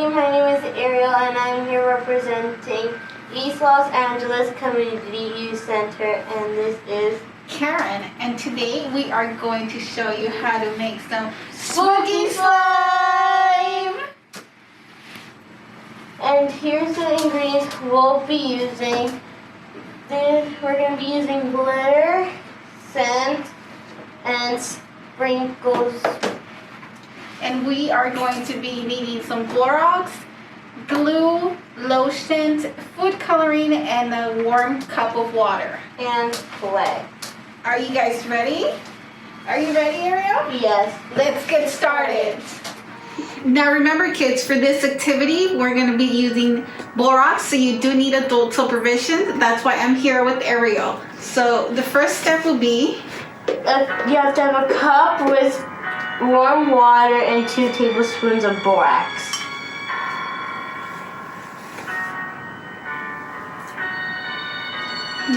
everybody, my name is Ariel and I'm here representing East Los Angeles Community Youth Center, and this is Karen, and today we are going to show you how to make some Spooky Slime! And here's the ingredients we'll be using. We're going to be using glitter, scent, and sprinkles. And we are going to be needing some Borax, glue, lotion, food coloring, and a warm cup of water. And clay. Are you guys ready? Are you ready, Ariel? Yes. Let's get started. Now remember, kids, for this activity, we're going to be using Borax, so you do need adult supervision. That's why I'm here with Ariel. So the first step will be... you have to have a cup with warm water and 2 tablespoons of borax.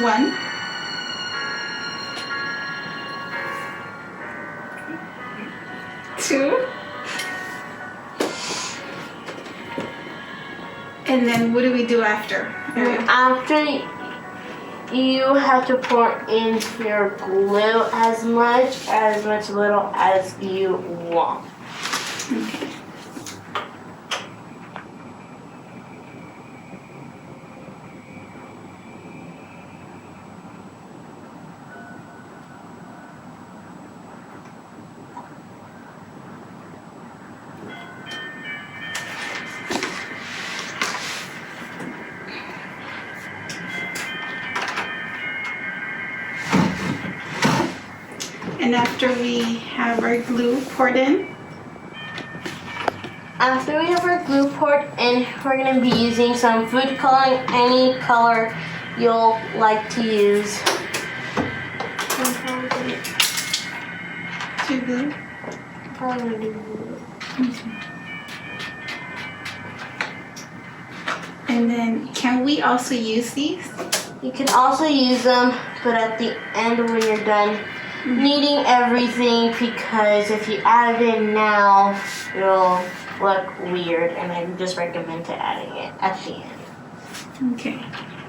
One. Two. And then what do we do after? After, you have to pour in your glue as much little as you want. Okay. And after we have our glue poured in? After we have our glue poured in, we're going to be using some food coloring, any color you'll like to use. Too good? Probably. And then can we also use these? You can also use them, but at the end when you're done kneading everything, because if you add it in now, it'll look weird, and I just recommend to adding it at the end. Okay.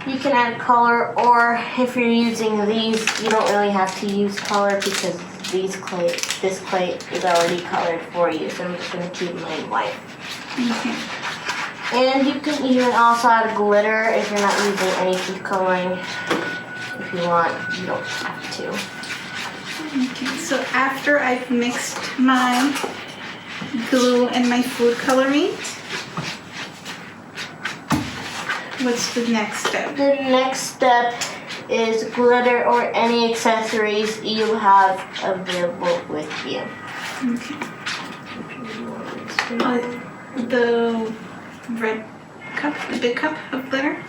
You can add color, or if you're using these, you don't really have to use color because this clay is already colored for you, so I'm just going to keep mine white. Okay. And you can even also add glitter if you're not using any food coloring. If you want, you don't have to. Okay, so after I've mixed my glue and my food coloring, what's the next step? The next step is glitter or any accessories you have available with you. Okay. The red cup, the big cup of glitter?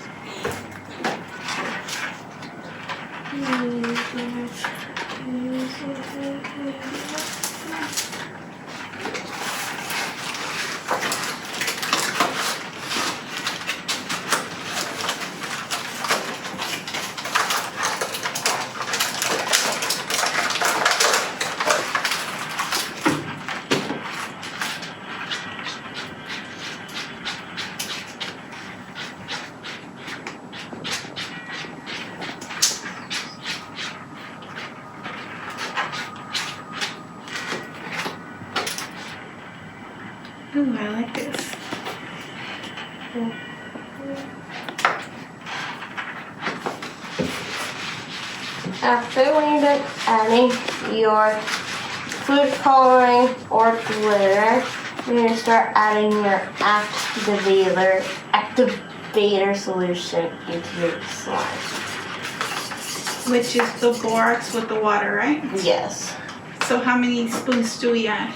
Ooh, I like this. After when you're done adding your food coloring or glitter, you're going to start adding your activator solution into your slime. Which is the borax with the water, right? Yes. So how many spoons do we add?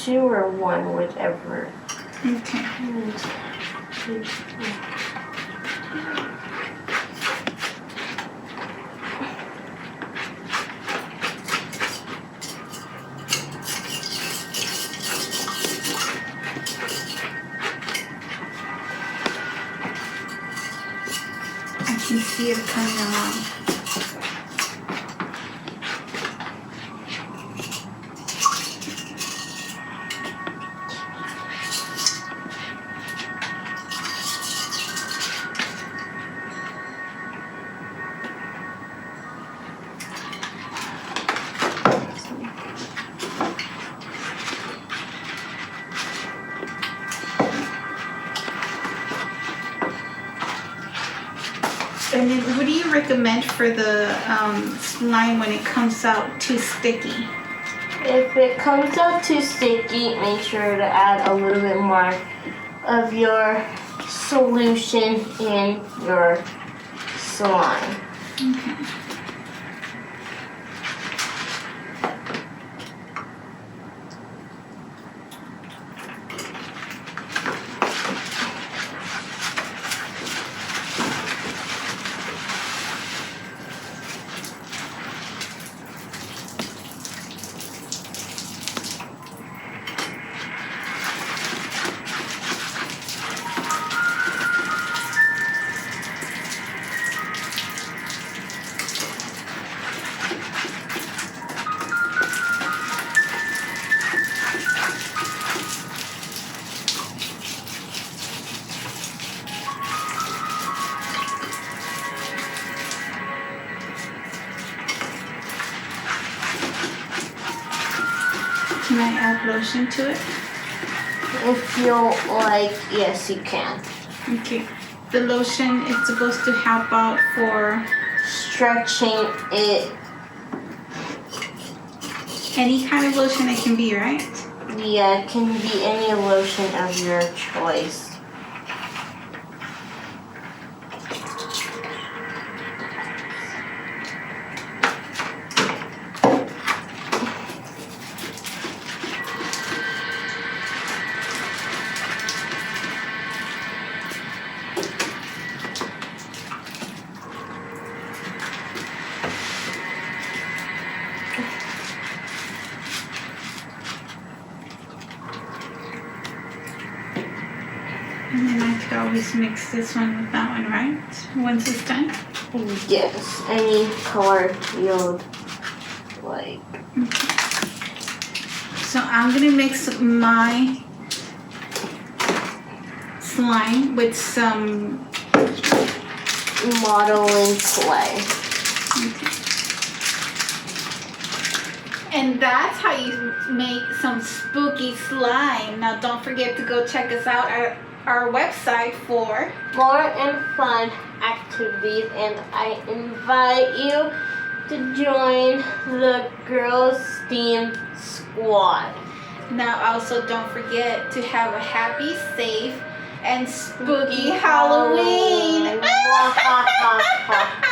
2 or 1, whichever. Okay. I can see it coming along. And then what do you recommend for the slime when it comes out too sticky? If it comes out too sticky, make sure to add a little bit more of your solution in your slime. Okay. Can I add lotion to it? If you like, yes, you can. Okay. The lotion is supposed to help out for Stretching it, any kind of lotion it can be, right? yeah, it can be any lotion of your choice. And then I could always mix this one with that one, right? Once it's done. Yes, any color you'd like. So I'm gonna mix my slime with some Modeling clay. And that's how you make some spooky slime. Now don't forget to go check us out at our website for More and fun activities, and I invite you to join the Girls STEAM Squad. Now also don't forget to have a happy, safe, and spooky Halloween. Halloween.